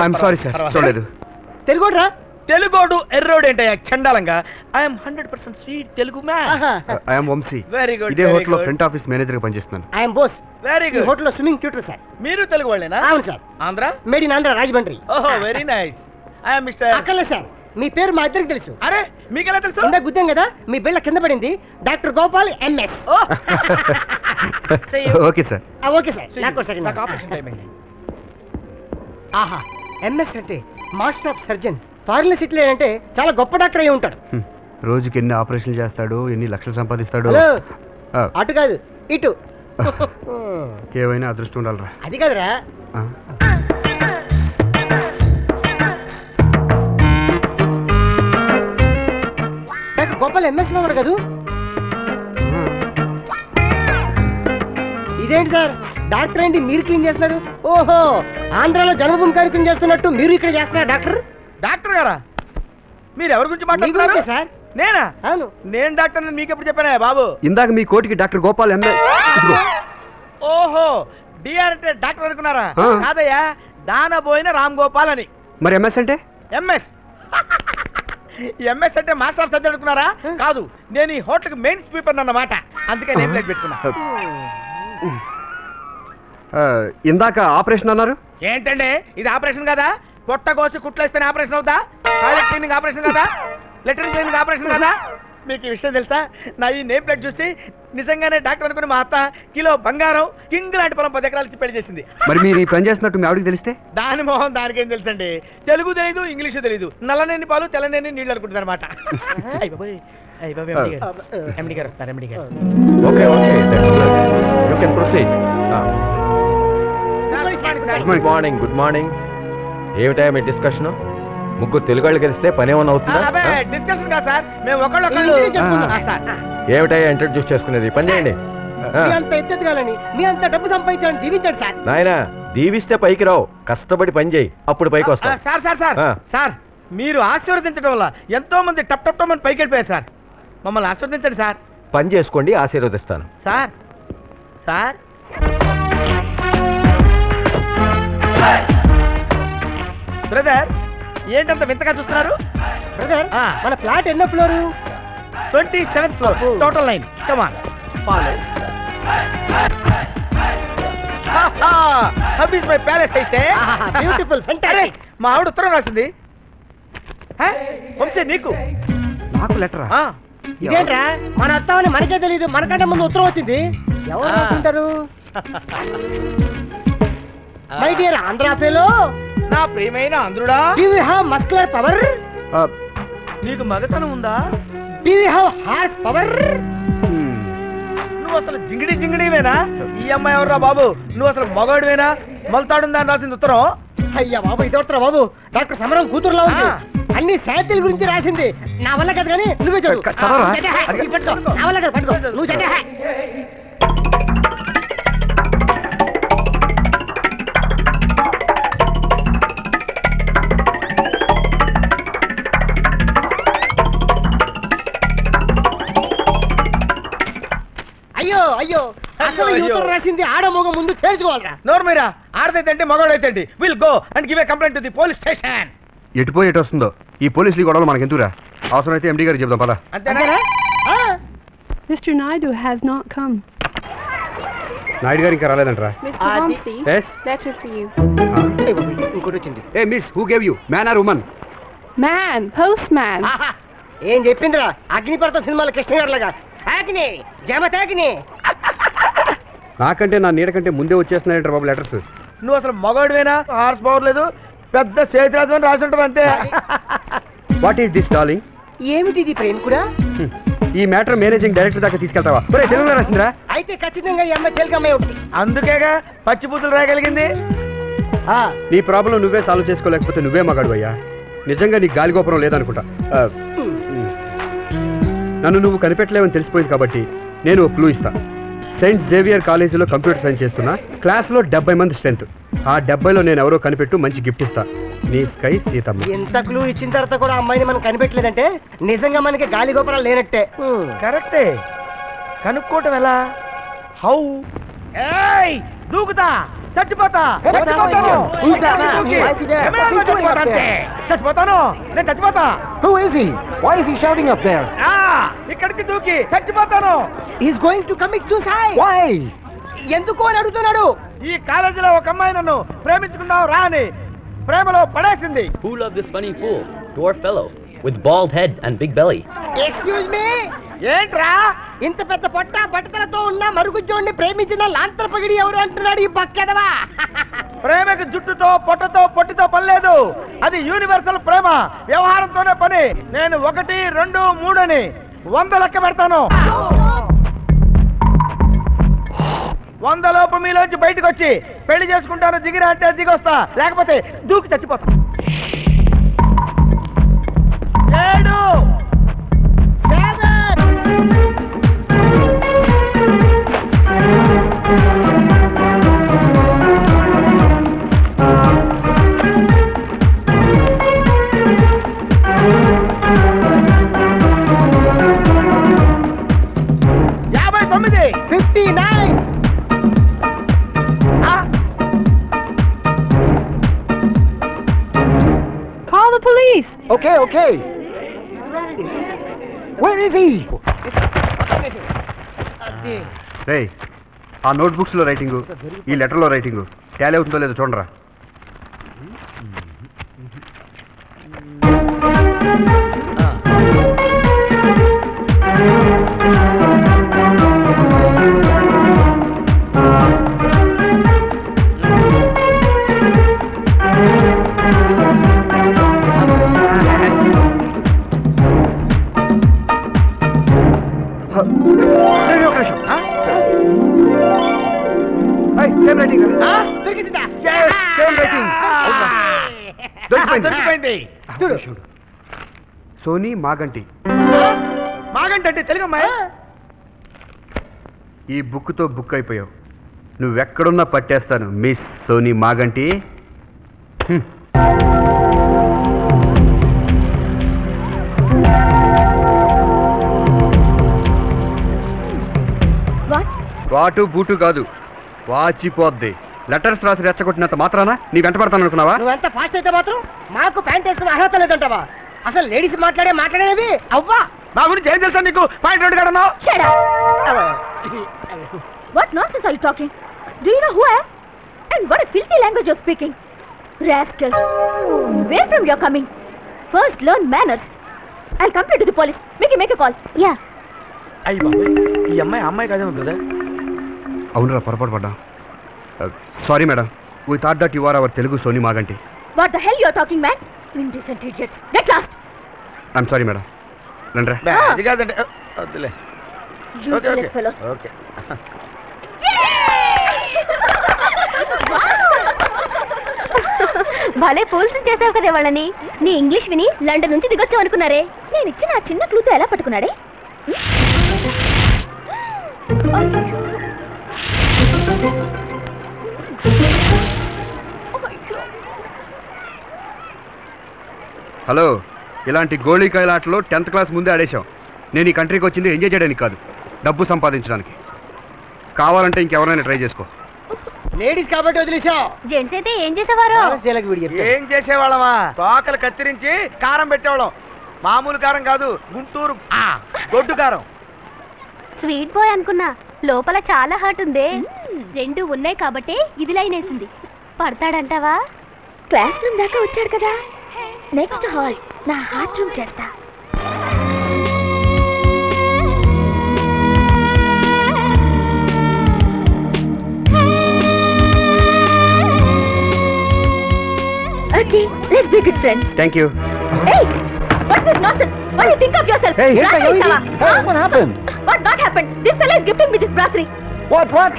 I'm sorry sir, చూడలేదు. తెలుగోడ్రా? తెలుగోడు ఎర్రోడు ఏంటయ్యా చండాలంగా. I'm 100% sweet Telugu man. I'm Vamsi. Very good. ఇదే హోటల్ లో ఫ్రంట్ ఆఫీస్ మేనేజర్ గా పనిచేస్తున్నాను. I'm Bose. Very good. Hotel లో స్విమ్మింగ్ ట్యూటర్ సార్. మీరు తెలుగు వాళ్ళేనా? అవును sir. Andhra? Made in Andhra, Rajahmundry. ఓహో వెరీ నైస్. I'm mister. అక్కర్లే సార్, మీ పేరు మా ఇద్దరికి తెలుసు. అరే మీకెలా తెలుసు? ఇందా గుద్దాం కదా, మీ బిళ్ళ కింద పడింది. Doctor Gopal MS. Okay sir. Okay sir. నాకు ఆపరేషన్ టైం అయింది. ఆహా, ఎంఎస్ అంటే master of surgeon. Foreign settle అంటే చాలా గొప్ప డాక్టర్ అయి ఉంటాడు. రోజుకి ఎన్ని ఆపరేషన్లు చేస్తాడు, ఎన్ని లక్షలు సంపాదిస్తాడు. అటు కాదు ఇటు. ఏవైనా అదృష్టం ఉండాలరా. అది కాదురా. డాక్టర్ గోపాల్ ఎంఎస్ లో ఉన్నాడు కదా. ఇదేంటి సార్, డాక్టర్ ఏంటి మీరు క్లీన్ చేస్తున్నారు? ఓహో, ఆంధ్రాలో జన్మభూమి కార్యక్రమం చేస్తున్నట్టు మీరు ఇక్కడ చేస్తున్నారు డాక్టర్. డాక్టర్ గారా? మీరు ఎవరి గురించి మాట్లాడుతున్నారు సార్? నేనా? అవును. నేను డాక్టర్ మీకు ఎప్పుడు చెప్పానా బాబు? ఇందాక మీ కోటికి డాక్టర్ గోపాల్ ఓహో, డిఆర్ అంటే డాక్టర్ అనుకున్నారా? కాదయ్యా, దానబోయిన రామ్ గోపాల్ అని. మరి ఎంఎస్ అంటే? ఎంఎస్ ఎంఎస్ అంటే మాస్టర్ ఆఫ్ సర్జన్ అనుకున్నారా? కాదు, నేను ఈ హోటల్ కి మెయిన్ స్పీకర్ అన్నమాట. అందుకే నేమ్ ప్లేట్ పెట్టుకున్నా. ఇందాక ఆపరేషన్ అన్నారు ఏంటండి? ఇది ఆపరేషన్ కదా? పొట్ట కోసి కుట్లేస్తేనే ఆపరేషన్ అవుతా? టాయిలెట్ క్లీనింగ్ ఆపరేషన్ కదా? లెటరిన్ క్లీనింగ్ ఆపరేషన్ కదా? మీకు ఈ విషయం తెలుసా? నా ఈ నేమ్ ప్లేట్ చూసి నిజంగానే డాక్టర్ అనుకుని మా అత్త కిలో బంగారం కింగ్ లాంటి పొలం 10 ఎకరాలు ఇచ్చి పెళ్లి చేసింది. మరి మీరు ఈ పని చేస్తున్నట్టు మీ ఆవిడకి తెలిస్తే? దాని మొహం దానికేం తెలుసండి. తెలుగు తెలీదు, ఇంగ్లీషు తెలీదు. నల్లనేని పాలు తెల్లనేని నీళ్ళు అనుకుంటుంది అనమాట. ఎండి గారు వస్తారు. ఎండి గారు. Okay okay, you can proceed. Good morning. Good morning. ఏమిటా మీ డిస్కషన్? ముగ్గురు తెలుగాళ్ళు కలిస్తే పని ఏమన్నా అవుతుందా? డిస్కషన్ కాదు సార్, మేము ఒకళ్ళు ఏమిటా ఇంట్రడ్యూస్ చేసుకునేది? పని చేయండి. మీ అంత డబ్బు సంపాదించాలని దీవించండి సార్. నాయనా, దీవిస్తే పైకి రావు, కష్టపడి పని చేయి, అప్పుడు పైకి వస్తా. సార్ సార్ సార్ సార్, మీరు ఆశీర్వదించడం వల్ల ఎంతో మంది టప్ టప్ టప్ అని పైకి వెళ్ళిపోయారు సార్. మమ్మల్ని ఆశీర్వదించండి సార్. పని చేసుకోండి, ఆశీర్వదిస్తాను. సార్ సార్ బ్రదర్, ఏంటంత వింతగా చూస్తున్నారు? బ్రదర్, మన ఫ్లాట్ ఎన్నో floor? 27th floor, total 9. Come on, follow. How is my palace ఐసే? Beautiful, fantastic. మా ఆవిడ ఉత్తరం రాసింది. వంశీ, నీకు? నాకు లెటరా? ఇదేంట్రా, మన అత్తమని మనకే తెలీదు, మనకంటే ముందు ఉత్తరం వచ్చింది. ఎవరు రాసుంటారు? మై డియర్ ఆంధ్రా ఫెలో, నా ప్రియమైన ఆంధ్రుడా, do you have muscular power? నీకు మగతనం ఉందా? Do you have horse power? నువ్వు అసలు జింగిడి జింగిడివేనా? ఈ అమ్మాయి ఎవర్రా బాబు? నువ్వు అసలు మగవాడివేనా? మొలతాడుందా అని రాసింది ఉత్తరం. అయ్యా బాబు, ఇదొత్తరా బాబు? డాక్టర్ సమరం కూతురులా ఉంది. అన్ని శాంతిల గురించి రాసింది. నా వల్ల కదా, కానీ నువ్వే చదువు. నా వల్ల కదా, పట్టుకో నువ్వు. చదివా? అయ్యో అయ్యో, అసలు ఈ ఉత్తరం రాసింది ఆడమోగ ముందు తెలుసుకోవాలరా. నోర్మీరా, ఆడదైతే మగవాడైతే will go and give a complaint to the police station. ఎటుపోయి ఎటు వస్తుందో ఈ పోలీసులు గొడవలు మనకి ఎందుకురా? అవసరమైతే ఎండి గారికి చెప్దాం పద. అంతేనా? Mr. Naidu has not come. Naidu గారు ఇంకా రాలేదంటరా? Mr. Vamsi, yes, letter for you. ఇంకోటి వచ్చింది. Hey miss, who gave you? Man or woman? Man, postman. ఏం చెప్పిందిరా? అగ్నిపర్వతం సినిమాలో కృష్ణ గారు లాగా అగ్ని జమతాగ్ని. నాకంటే నా నీడ కంటే ముందే వచ్చేస్తున్నాయంటారు బాబు లెటర్స్. నువ్వు అసలు మగవాడివేనా? హార్స్ పవర్ లేదు, పెద్ద సేతురాజు అని రాసి ఉంటుంది అంతే. What is this darling? ఏమిటి ఇది ప్రేమ్ కూడా? ఈ మ్యాటర్ మేనేజింగ్ డైరెక్టర్ దాకా తీసుకెళ్తావా? తెలుగులో రాసిందిరా? అయితే ఖచ్చితంగా ఈ అమ్మాయి తెలుగు అమ్మాయి ఒకటి. అందుకేగా పచ్చిపూతులు రాయగలిగింది. నీ ప్రాబ్లం నువ్వే సాల్వ్ చేసుకోలేకపోతే నువ్వే మగాడు అయ్యా. నిజంగా నీకు గాలిగోపురం లేదనుకుంటా. నన్ను నువ్వు కనిపెట్టలేవని తెలిసిపోయింది కాబట్టి నేను ఒక క్లూ ఇస్తా. సెయింట్ జేవియర్ కాలేజీలో కంప్యూటర్ సైన్స్ చేస్తున్నా. క్లాస్లో 70 మంది స్ట్రెంత్. ఆ 70లో నేను ఎవరో కనిపెట్టు, మంచి గిఫ్ట్ ఇస్తా. నీ స్కై సీతమ్మ. ఎంత క్లూ ఇచ్చిన తర్వాత కూడా అమ్మాయిని మనం కనిపెట్టలేదంటే నిజంగా మనకి గాలి గోపురాలు లేనట్టే. కరెక్టే, కనుక్కోవటం ఎలా? హౌ? ఏయ్ దూకుతా, చచ్చిపోతా చచ్చిపోతాను చచ్చిపోతాను నేను చచ్చిపోతా. Who is he? Why is he shouting up there? ఇక్కడికి దూకి చచ్చిపోతాను. He's going to commit suicide. Why? ఎందుకు అని అడుగుతున్నాడు. ఈ కాలేజీలో ఒక అమ్మాయి నన్ను ప్రేమించుకుందాం రా అని ప్రేమలో పడేసింది. Who loved this funny fool, dwarf fellow with bald head and big belly? Excuse me, ఏంట్రా ఇంత పెద్ద పొట్ట బట్టతలతో ఉన్న మరుగుజ్జోడిని ప్రేమించిన లాంతరపగిడి ఎవరు అంటున్నాడు ఈ పక్కెదవా? ప్రేమకు జుట్టుతో పొట్టతో పొట్టితో పని లేదు. అది యూనివర్సల్ ప్రేమ, వ్యవహారంతోనే పని. నేను 1, 2, 3 అని 100 లెక్క పెడతాను. 100 లోపు మీలోంచి బయటకు వచ్చి పెళ్లి చేసుకుంటాను దిగిరా అంటే దిగొస్తా, లేకపోతే దూకి చచ్చిపోతా. 7 7 59 59. Call the police. Okay, okay. Where is he? రే, ఆ నోట్బుక్స్లో రైటింగు, ఈ లెటర్లో రైటింగు టాలీ అవుతుందో లేదో చూడరా. సోనీ మాగంటి. మాగంటి అంటే తెలుగు అమ్మాయి. ఈ బుక్తో బుక్ అయిపోయావు. నువ్వెక్కడున్నా పట్టేస్తాను మిస్ సోనీ మాగంటి. వాటు బూటు కాదు, వాచిపోద్ది. లెటర్స్ రాసి రెచ్చగొట్టినంత మాత్రాన నీ వెంట పడతాను అనుకున్నావా? నువ్వెంత ఫాస్ట్ అయితే మాత్రం మాకు ప్యాంట్ వేసుకున్న అర్హత లేదంటావా? అసలు లేడీస్ మాట్లాడేవి అవ్వా. మా గురించి ఏం తెలుసా నీకు? పాయింట్ అవుట్ కడన్నావు. Shut up! What nonsense are you talking? Do you know who I am? And what a filthy language you're speaking. Rascals! Where from you're coming? First learn manners. I'll complain to the police. Make a call. Yeah. అయ్యి బాబాయ్, ఈ అమ్మాయి కాదేమో brother. అవునరా, పొరపాటు పడ్డా. Sorry madam, we thought that you are our Telugu Soni Maganti. What the hell you're talking, man? Indecent idiots. Get lost. I'm sorry madam. రండ్రా. అది కాదండి, వద్దులే. Useless fellows. ఓకే. భలే పోల్సి చేసావు కదా వాళ్ళని. నీ ఇంగ్లీష్ విని లండన్ నుంచి దిగొచ్చావు అనుకున్నారే. నేను ఇచ్చిన ఆ చిన్న క్లూతో ఎలా పట్టుకున్నాడే? హలో, ఇలాంటి గోళీకాయల ఆటలో 10th క్లాస్ ముందే ఆడేశాం. నేను ఈ కంట్రీకి వచ్చింది ఎంజాయ్ చేయడానికి కాదు, డబ్బు సంపాదించడానికి. కావాలంటే ఇంకెవరైనా ట్రై చేసుకో. లేడీస్ కాబట్టి వదిలేసాం. జెంట్స్ అయితే ఏం చేసేవారు? ఏం చేసేవాళ్ళమా? తోకలు కత్తిరించి కారం పెట్టేవాళ్ళం. మామూలు కారం కాదు, గుంటూరు గొడ్డు కారం. స్వీట్ బాయ్ అనుకున్నా, లోపల చాలా హర్ట్ ఉందే. 2 ఉన్నాయి కాబట్టి ఇది లైన్ వేసింది. పడతాడంటావా? క్లాస్ రూమ్ దాకా వచ్చాడు కదా, నెక్స్ట్ హాల్ నా హార్ట్ రూమ్ చేస్తా. Okay, let's be good friends. Thank you. Hey, what's this nonsense? What do you think of yourself? Hey, What happened? What not happened? This fellow is gifting me this brasserie. What?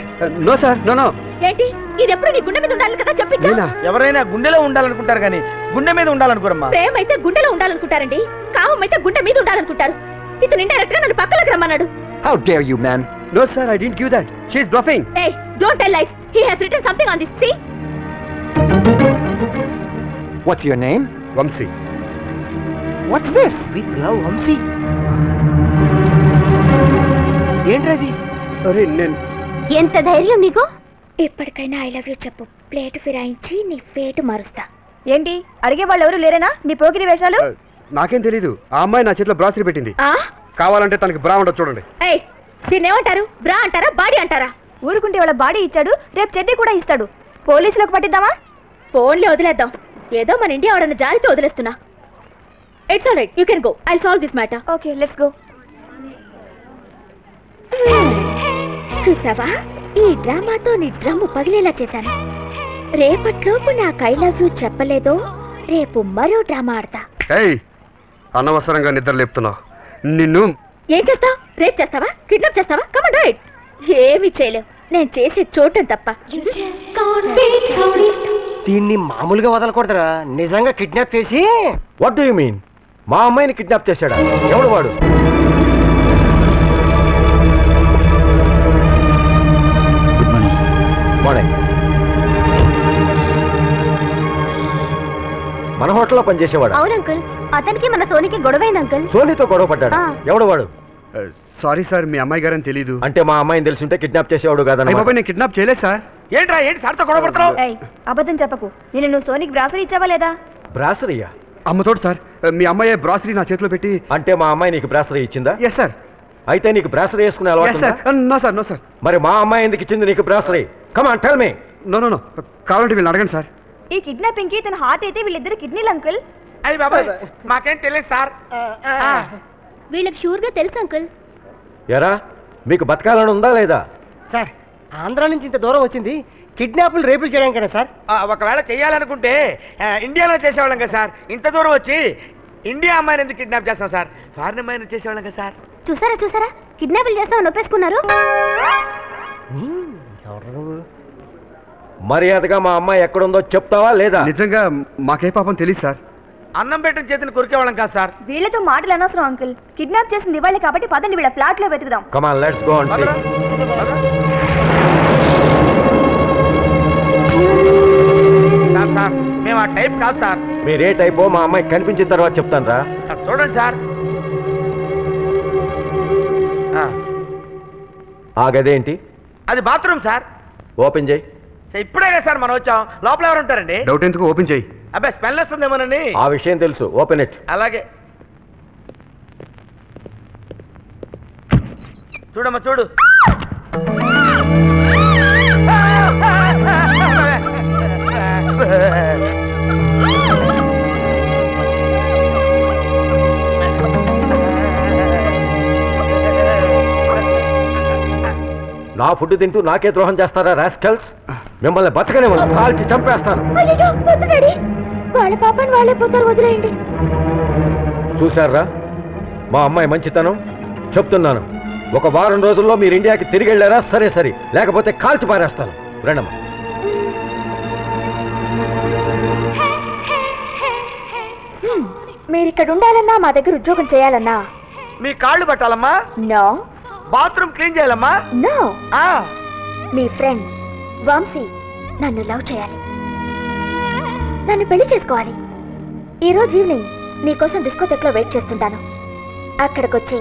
No sir, no. ఏంటి ఇది? ఎప్పుడు నీ గుండె మీద ఉండాలి కదా చెప్పించా. ఎవరైనా గుండెలో ఉండాలనుకుంటారు కానీ గుండె మీద ఉండాలనుకోరమ్మా. ప్రేమ అయితే గుండెలో ఉండాలనుకుంటారండి, కామం అయితే గుండె మీద ఉండాలనుకుంటారు. ఇతను ఇండైరెక్ట్ గా నన్ను పక్కలకు రమ్మన్నాడు. How dare you, man? No sir, I didn't give that. She is bluffing. Hey, don't tell lies. He has written something on this. See? What's your name? Vamsi. What's this? With love, Vamsi. ఏంట్రది? అరే నేను ఎంత ధైర్యం నీకు? ఎప్పటికైనా I love you చెప్పు. Plate ఫిరాయించి నీ fate మారుస్తా. ఏంటి అడిగే వాళ్ళు ఎవరు లేరేనా నీ పోకిరి వేషాలు? నాకేం తెలీదు. ఆ అమ్మాయి నా చేతిలో బ్రాసరీ పెట్టింది. కావాలంటే తనకి బ్రా ఉండదు చూడండి. దీన్ని ఏమంటారు? బ్రా అంటారా బాడీ అంటారా? ఊరుకుంటే వాళ్ళ బాడీ ఇచ్చాడు, రేపు చెడ్డీ కూడా ఇస్తాడు. పోలీసులకు పట్టిద్దామా? ఫోన్లే వదిలేద్దాం. ఏదో మన ఇండియా ఆవిడన్న జాలితో వదిలేస్తున్నా. It's all right, you can go. I solve this matter. Okay, let's go. చూసావా, ఈ డ్రామాతో నీ డ్రమ్ము పగిలేలా చేశాను. రేపట్లోపు నాకు ఐ లవ్ యూ చెప్పలేదో రేపు మరో డ్రామా ఆడతా. అనవసరంగా నిద్ర లేపుతున్నావు. నిన్ను ఏం చేస్తావు? రేప్ చేస్తావా? కిడ్నాప్ చేస్తావా? Come on, do it. ఏమీ చేయలేవు, నేను చేసే చూడటం తప్ప. దీన్ని మామూలుగా వదలకూడదురా, నిజంగా కిడ్నాప్ చేసి. What do you mean? మా అమ్మాయిని కిడ్నాప్ చేశాడా? ఎవడు వాడు? మార్నింగ్. మన హోటల్లో పనిచేసేవాడు. అవును అంకుల్, అతనికి మన సోనికి గొడవైంది అంకుల్. సోనీతో గొడవ పడ్డాడు. ఎవడు వాడు? సారీ సార్, మీ అమ్మాయి గారని తెలీదు. అంటే మా అమ్మాయిని తెలుసుంటే కిడ్నాప్ చేసేవాడు కాదని. నేను కిడ్నాప్ చేయలేదు సార్. ఏంట్రా ఏంటి సార్తో గొడవ పడుతున్నావు? అబద్ధం చెప్పకు. నేను నువ్వు సోనికి బ్రాసరీ ఇచ్చావా లేదా? బ్రాసరీయా? అమ్మతోడు సార్, మీ అమ్మాయి బ్రాసరీ నా చేతిలో పెట్టి. అంటే మా అమ్మాయి నీకు బ్రాసరీ ఇచ్చిందా? Yes sir. అయితే నీకు బ్రాసరీ వేసుకునే అలవాటు ఉందా? No sir, no sir. మరి మా అమ్మాయి ఎందుకు ఇచ్చింది నీకు brassiere? Come on tell me. No no no, కావాలంటే వీళ్ళని అడగండి సార్. ఈ కిడ్నాపింగ్ కి తన హార్ట్ అయితే వీళ్ళిద్దరు కిడ్నీలు అంకుల్. అయ్యి బాబాయ్, మాకేం తెలియదు సార్. వీళ్ళకి షూర్ గా తెలుసు అంకుల్. ఎరా, మీకు బతకాలని ఉందా లేదా? సార్, ఆంధ్ర నుంచి ఇంత దూరం వచ్చింది కిడ్నాపులు రేపులు చేయడానికనే సార్. ఒకవేళ చేయాలనుకుంటే ఇండియాలో చేసేవాళ్ళం కదా సార్. ఇంత దూరం వచ్చి ఇండియా అమ్మాయిని ఎందుకు కిడ్నాప్ చేస్తాం సార్? ఫారిన్ అమ్మాయిని చేసేవాళ్ళం కదా సార్. చూసారా చూసారా, కిడ్నాపులు చేస్తామని ఒప్పేసుకున్నారు. మర్యాదగా మా అమ్మాయి ఎక్కడుందో చెప్తావా లేదా? నిజంగా మాకే పాపం తెలియదు సార్. అన్నం పెట్టిన చేతిని కొరికేవాళ్ళం కాదు సార్. వీళ్ళతో మాటలు అనవసరం అంకుల్. కిడ్నాప్ చేసింది ఇవ్వాలి కాబట్టి పదండి వీళ్ళ ఫ్లాట్ లో వెతుకుదాం. Come on, let's go and see. Sir sir, మేము ఆ టైప్ కాదు సార్. మీరే టైపో మా అమ్మాయి కనిపించిన తర్వాత చెప్తాను రా. చూడండి సార్. ఆ గదేంటి? అది బాత్రూమ్ సార్. ఓపెన్ చేయి. ఇప్పుడే కదా సార్ మనం వచ్చాం. లోపల ఎవరు ఉంటారండి? డౌట్ ఎందుకు, ఓపెన్ చేయి. అబ్బాయి స్మెల్ వస్తుందేమోనండి. ఆ విషయం తెలుసు, ఓపెన్ ఇట్. అలాగే. చూడమ్మా చూడు. నా ఫుడ్ తింటూ నాకే ద్రోహం చేస్తారా రాస్కల్స్? మిమ్మల్ని బతకనే వాళ్ళు కాల్చి చంపేస్తాను. వాళ్ళ పాపని వాళ్ళే పోతారు, వదిలేయండి. చూశారా మా అమ్మాయి మంచితనం? చెప్తున్నాను, ఒక వారం రోజుల్లో మీరు ఇండియాకి తిరిగి వెళ్ళారా సరే సరే, లేకపోతే కాల్చి పారేస్తాను. రండమ్మా. మీరు ఇక్కడ ఉండాలన్నా, మా దగ్గర ఉద్యోగం చేయాలన్నా మీ కాళ్ళు పట్టాలమ్మా. నో. బాత్రూమ్ క్లీన్ చేయాలమ్మా. నో. మీ ఫ్రెండ్ వంశీ నన్ను లవ్ చేయాలి, నన్ను పెళ్లి చేసుకోవాలి. ఈరోజు ఈవినింగ్ నీకోసం డిస్కోథెక్లో వెయిట్ చేస్తుంటాను. అక్కడికొచ్చి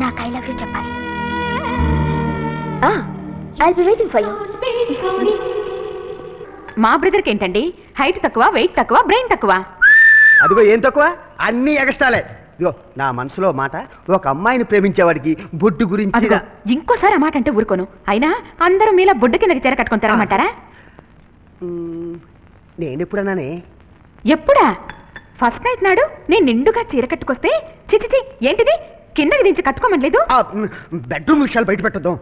నాకు ఐ లవ్ యూ చెప్పాలి. I'll be waiting for you. మా బ్రదర్కి ఏంటండి, హైట్ తక్కువ, వెయిట్ తక్కువ, బ్రెయిన్ తక్కువ. అదిగో ఏం తక్కువ, అన్ని ఎగస్టాలే. ఇదిగో నా మనసులో మాట, ఒక అమ్మాయిని ప్రేమించేవాడికి బొడ్డు గురించి. ఇంకోసారి ఆ మాట అంటే ఊరుకోను. అయినా అందరూ మీలా బొడ్డు కిందకి చీర కట్టుకొని తిరగమంటారా? నేనెప్పుడన్నానే? ఎప్పుడా? ఫస్ట్ నైట్ నాడు నేను నిండుగా చీర కట్టుకొస్తే చిచిచి ఏంటిది కిందకి దించి కట్టుకోమనలేదు. బెడ్రూమ్ విషయాలు బయట పెట్టద్దాం.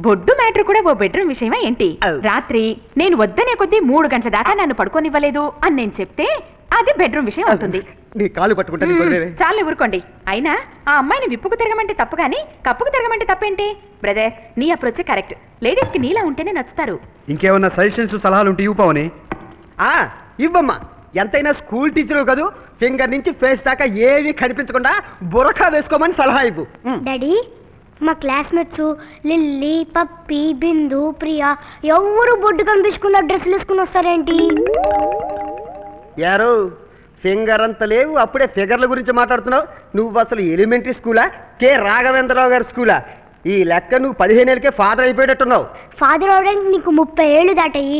బొడ్డు మ్యాటర్ కూడా ఓ బెడ్రూమ్ విషయమా ఏంటి? రాత్రి నేను వద్దనే కొద్దీ 3 గంటల దాకా నన్ను పడుకోనివ్వలేదు అని నేను చెప్తే అది బెడ్రూమ్ విషయం అవుతుంది. నీ కాలు పట్టుకుంటా. చాలు ఊరుకోండి. అయినా ఆ అమ్మాయిని విప్పుకు తిరగమంటే తప్పు కానీ కప్పుకు తిరగమంటే తప్పేంటి? బ్రదర్, నీ అప్రోచ్ కరెక్ట్. లేడీస్ కి నీలా ఉంటేనే నచ్చుతారు. ఇంకేమన్నా సజెషన్స్ సలహాలు ఉంటే ఇవ్వని. ఇవ్వమ్మా. ఎంతైనా స్కూల్ టీచర్ కదూ, ఫింగర్ నుంచి ఫేస్ దాకా ఏమీ కనిపించకుండా బురకా వేసుకోమని సలహా ఇవ్వు. డాడీ, మా క్లాస్మేట్స్ లిల్లీ, పప్పి, బిందు, ప్రియా ఎవరు బొడ్డు కనిపించకుండా డ్రెస్సులు వేసుకుని వస్తారేంటి? యారు ఫింగర్ అంత లేవు, అప్పుడే ఫిగర్ల గురించి మాట్లాడుతున్నావు. నువ్వు అసలు ఎలిమెంటరీ స్కూలా, కె రాఘవేంద్రరావు గారి స్కూలా? ఈ లెక్క నువ్వు 15 ఏళ్ళకే ఫాదర్ అయిపోయేటట్టున్నావు. ఫాదర్ అవడానికి నీకు 30 ఏళ్ళు దాటాయి.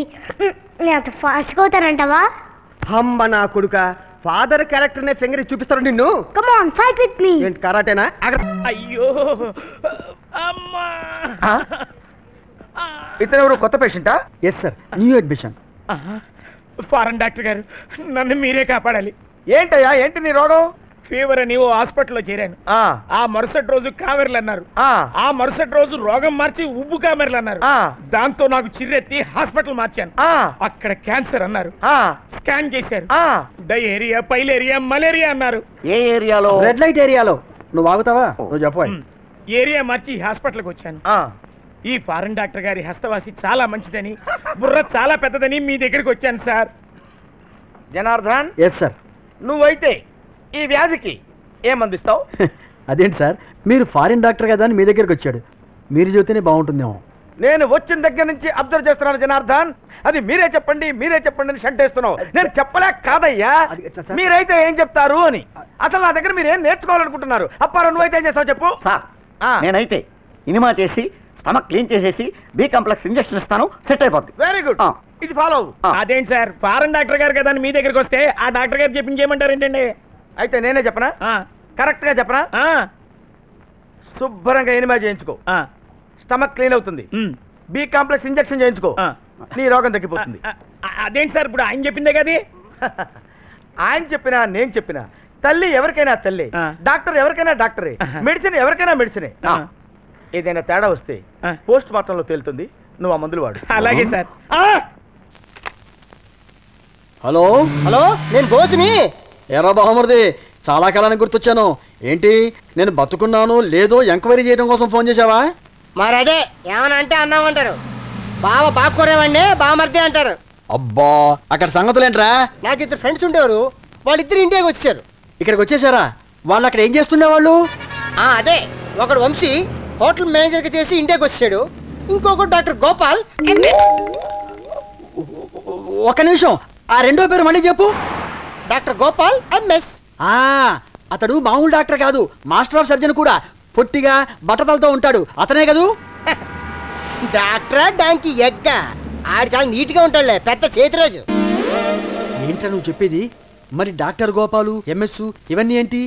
నేను అంత ఫాస్ట్గా అవుతానంటావా? అమ్మ నా కొడుక, ఫాదర్ క్యారెక్టర్ నే ఫింగర్ చూపిస్తారు నిన్ను. Come on fight with me. ఏంటి కరాటేనా? అయ్యో అమ్మా. ఇతను ఎవరు కొత్త పేషెంటా? Yes sir, new admission. Foreign doctor గారు, నన్ను మీరే కాపాడాలి. ఏంటయ్యా, ఏంటి నీ రోగం? ఫీవర్ అని ఓ హాస్పిటల్లో చేరాను. ఆ మరుసటి రోజు కామెర్లు అన్నారు. ఆ మరుసటి రోజు రోగం మార్చి ఉబ్బు కామెర్లు అన్నారు. దాంతో నాకు చిర్రెత్తి హాస్పిటల్ మార్చాను. అక్కడ క్యాన్సర్ అన్నారు. స్కాన్ చేశారు. డయేరియా, పైలేరియా, మలేరియా అన్నారు. ఏ ఏరియాలో? రెడ్ లైట్ ఏరియాలో. నువ్వు ఆగుతావా? నువ్వు చెప్పు. ఏరియా మార్చి హాస్పిటల్కి వచ్చాను. ఈ ఫారెన్ డాక్టర్ గారి హస్తవాసి చాలా మంచిదని, బుర్ర చాలా పెద్దదని మీ దగ్గరికి వచ్చాను సార్. జనార్దన్. Yes sir. నువ్వైతే ఈ వ్యాధికి ఏం అందిస్తావు? అదేంటి సార్, మీరు ఫారిన్ డాక్టర్ కదా అని మీ దగ్గరికి వచ్చాడు. మీరు చెబితేనే బాగుంటుందేమో. నేను వచ్చిన దగ్గర నుంచి అబ్జర్వ్ చేస్తున్నాను జనార్దన్. అది మీరే చెప్పండి అని షంటేస్తున్నావు. నేను చెప్పలేక కాదయ్యా, మీరైతే ఏం చెప్తారు అని. అసలు నా దగ్గర మీరు ఏం నేర్చుకోవాలనుకుంటున్నారు? అప్పారు, నువ్వైతే ఏం చేస్తావు చెప్పు. సార్, నేనైతే ఇనిమా చేసి స్టమక్ క్లీన్ చేసేసి బి కాంప్లెక్స్ ఇంజెక్షన్ ఇస్తాను, సెట్ అయిపోద్ది. వెరీ గుడ్, ఇది ఫాలో. అదేంటి సార్, ఫారెన్ డాక్టర్ గారు కదా మీ దగ్గరికి వస్తే ఆ డాక్టర్ గారు చెప్పింది చేయమంటారు ఏంటండి? అయితే నేనే చెప్పనా? కరెక్ట్ గా చెప్పనా? శుభ్రంగా ఎనిమా చేయించుకో, స్టమక్ క్లీన్ అవుతుంది. బి కాంప్లెక్స్ ఇంజెక్షన్ చేయించుకో, నీ రోగం తగ్గిపోతుంది. అదేంటి సార్, ఇప్పుడు ఆయన చెప్పిందే కదా? ఆయన చెప్పినా నేను చెప్పినా తల్లి ఎవరికైనా తల్లి, డాక్టర్ ఎవరికైనా డాక్టరే, మెడిసిన్ ఎవరికైనా మెడిసినే. ఏదైనా తేడా వస్తే పోస్ట్ మార్టంలో తేలుతుంది. నువ్వు ఆ మందులు వాడు. అలాగే సార్. హలో హలో, నేను భోజని. ఎరా బాహమర్ది, చాలా కాలానికి గుర్తొచ్చాను. ఏంటి, నేను బతుకున్నాను లేదో ఎంక్వైరీ చేయడం కోసం ఫోన్ చేసావా? మరి అదే ఏమన్నా అంటే అన్నామంటారు. బావ బాగుకోరేవాడిని బామర్ది అంటారు. అబ్బా, అక్కడ సంగతులేంట్రా? నాకు ఇద్దరు ఫ్రెండ్స్ ఉండేవారు, వాళ్ళిద్దరు ఇండియాకి వచ్చారు. ఇక్కడికి వచ్చేసారా? వాళ్ళు అక్కడ ఏం చేస్తుండేవాళ్ళు? అదే, ఒకడు వంశీ హోటల్ మేనేజర్గా చేసి ఇండియాకి వచ్చాడు. ఇంకొకటి డాక్టర్ గోపాల్. ఒక నిమిషం, ఆ రెండో పేరు మళ్ళీ చెప్పు. Doctor Gopal MS. అతడు మామూలు డాక్టర్ కాదు, మాస్టర్ ఆఫ్ సర్జన్ కూడా. పొట్టిగా బట్టతలతో ఉంటాడు, అతనే కదూ? డాక్టరా డాంకి ఎగ్గ, ఆడు చాలా నీట్ గా ఉంటాడులే, పెద్ద చేతిరాజు. ఏంట్రా నువ్వు చెప్పేది? మరి డాక్టర్ గోపాలు, ఎంఎస్ ఇవన్నీ ఏంటి?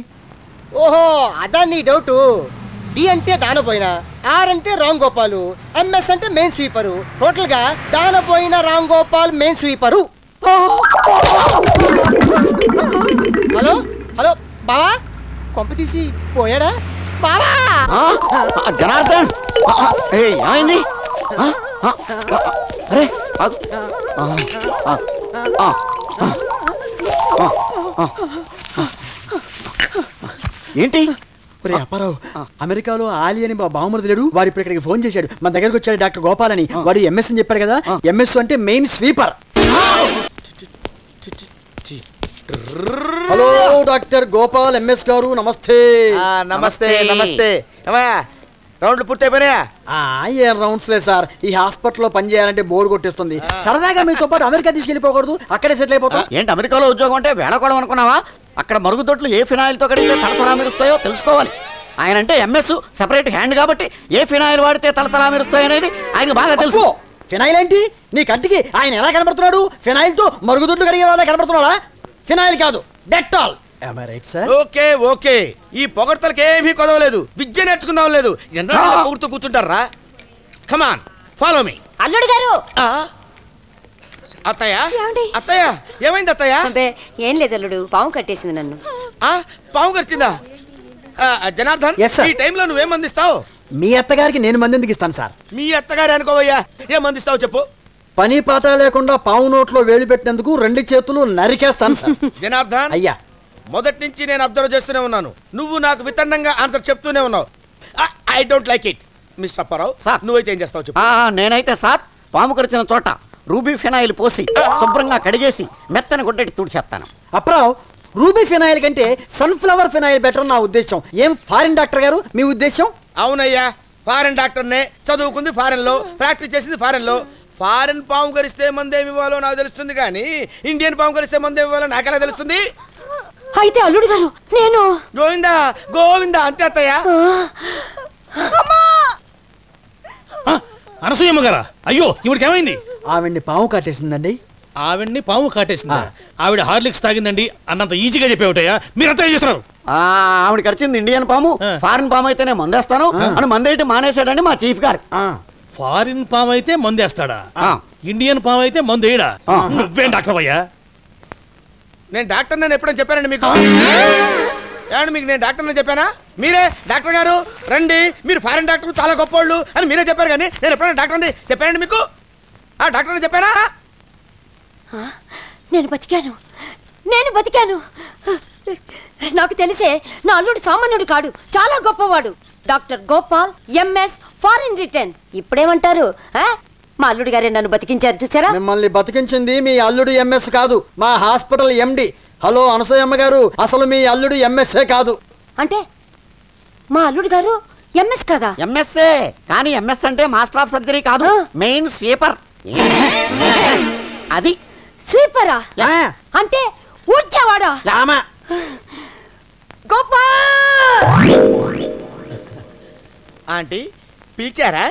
ఓహో, అదా నీ డౌట్. డి అంటే దానపోయిన, ఆర్ అంటే రామ్ గోపాలు, ఎంఎస్ అంటే మెయిన్ స్వీపరు. టోటల్ గా దానపోయిన Ram Gopal main sweeper. Hello hello బావా, కొంప తీసి పోయాడా బావా? జనార్దన్, ఏమైంది? అరే ఏంటి? అప్పారావు, అమెరికాలో ఆలి అని మా బావమరిది లేడు, వాడు ఇప్పుడు ఇక్కడికి ఫోన్ చేశాడు. మన దగ్గరకు వచ్చాడు డాక్టర్ గోపాల్ అని. వాడు ఎంఎస్ అని చెప్పారు కదా, ఎంఎస్ అంటే main sweeper. Hello doctor Gopal, MS గారు నమస్తే. నమస్తే నమస్తే. రౌండ్లు పూర్తయిపోయినాయా? ఏం రౌండ్స్ లేదు సార్, ఈ హాస్పిటల్లో పని చేయాలంటే బోర్డు కొట్టేస్తుంది. సరదాగా మీతో పాటు అమెరికా తీసుకెళ్ళిపోకూడదు, అక్కడే సెటిల్ అయిపోతాం. ఏంటి అమెరికాలో ఉద్యోగం అంటే వేళకోవడం అనుకున్నావా? అక్కడ మరుగుదొడ్లు ఏ ఫినాయిల్తో కడిగితే తలతలా మెరుస్తాయో తెలుసుకోవాలి. ఆయన అంటే ఎంఎస్ సెపరేట్ హ్యాండ్ కాబట్టి ఏ ఫినాయిల్ వాడితే తలతలా మెరుస్తాయి అనేది ఆయన బాగా తెలుసు. ఫినాయిల్ ఏంటి నీ కంటికి? ఆయన ఎలా కనబడుతున్నాడు? ఫినాయిల్ తో మరుగుదొడ్లు కడిగే వాళ్ళ కనబడుతున్నాడా? ఫినాయిల్ కాదు, డెటాల్. ఓకే ఓకే, ఈ పొగడ్తలకి ఏమీ కొదవలేదు. విద్య నేర్చుకుందాం లేదు, పొగుడుతూ కూర్చుంటారా? Come on follow me. అల్లుడు గారు. అత్తయ్య అత్తయ్య, ఏమైంది అత్తయ్య? ఏం లేదు అల్లుడు, పాము కట్టేసింది నన్ను. పాము కట్టిందా? జనార్దన్, ఈ టైంలో నువ్వేం అందిస్తావు? మీ అత్తగారికి నేను మంది ఎందుకు ఇస్తాను సార్? మీ అత్తగారి అనుకోవయ్యా, ఏం అందిస్తావు చెప్పు. పని పాట లేకుండా పావు నోట్లో వేలు పెట్టినందుకు 2 చేతులు నరికేస్తాను సార్. జనార్దన్ అయ్యా, మొదటి నుంచి నేను అబ్జర్వ్ చేస్తూనే ఉన్నాను, నువ్వు నాకు వితండంగా ఆన్సర్ చెప్తూనే ఉన్నావు. I don't like it. Mister Apparao, నువ్వైతే ఏం చేస్తావు చెప్పు. నేనైతే సార్ పాము కరిచిన చోట రూబీ ఫినాయిల్ పోసి శుభ్రంగా కడిగేసి మెత్తని గుడ్డటి తుడిచేస్తాను. అప్పారావు, రూబీ ఫినాయిల్ కంటే సన్ఫ్లవర్ ఫినాయిల్ బెటర్ నా ఉద్దేశం. ఏం ఫారిన్ డాక్టర్ గారు మీ ఉద్దేశం? అవునయ్యా, ఫారెన్ డాక్టర్నే, చదువుకుంది ఫారెన్ లో, ప్రాక్టీస్ చేసింది ఫారెన్ లో. ఫారెన్ పాము కరిస్తే మందేమి ఇవ్వాలో నాకు తెలుస్తుంది, కానీ ఇండియన్ పాము కరిస్తే మందేమి ఇవ్వాలో నాకెలా తెలుస్తుంది? అయితే అల్లుడు గారు నేను గోవిందా గోవిందా అంతే అత్తయ్య. అనసూయమ్మ గారా? అయ్యో ఇవిడికి ఏమైంది? ఆవిడ్ని పాము కాటేసిందండి. ఆవిడ్ని పాము కాటేసిందా? ఆవిడ హార్లిక్స్ తాగిందండి అన్నంత ఈజీగా చెప్పేవిటయా? మీరంతా ఏం చేస్తున్నారు? ఆవిడ ఖర్చింది ఇండియన్ పాము, ఫారిన్ పాము అయితే నేను మందేస్తాను అని మందేటి మానేశాడండి మా చీఫ్ గారు. ఫారిన్ పాము అయితే మందేస్తాడా? ఇండియన్ పాము అయితే మందేయడా? నువ్వేం డాక్టర్ అయ్యా? నేను డాక్టర్ నేను ఎప్పుడని చెప్పానండి మీకు? ఏమండి మీకు నేను డాక్టర్ అని చెప్పానా? మీరే డాక్టర్ గారు రండి, మీరు ఫారిన్ డాక్టర్ చాలా గొప్పోళ్ళు అని మీరే చెప్పారు, కానీ నేను ఎప్పుడైనా డాక్టర్ అని చెప్పానండి మీకు? డాక్టర్ అని చెప్పానా? నేను బతికాను. నాకు తెలిసే నా అల్లుడు సామాన్యుడు కాడు, చాలా గొప్పవాడు. Doctor Gopal MS foreign return. ఇప్పుడేమంటారు? మా అల్లుడు గారే నన్ను బతికించారు, చూసారా? మిమ్మల్ని బతికించింది మీ అల్లుడు ఎంఎస్ కాదు, మా హాస్పిటల్ ఎండి. హలో అనసూయమ్మ గారు, అసలు మీ అల్లుడు ఎంఎస్ఏ కాదు. అంటే మా అల్లుడు గారు ఎంఎస్ కదా? ఎంఎస్ఏ కానీ ఎంఎస్ అంటే మాస్టర్ ఆఫ్ సర్జరీ కాదు, మెయిన్ స్వీపర్. అది స్వీపరా? అంటే ఊడ్చేవాడా? గోపాల్ ఆంటీ పిలిచారా?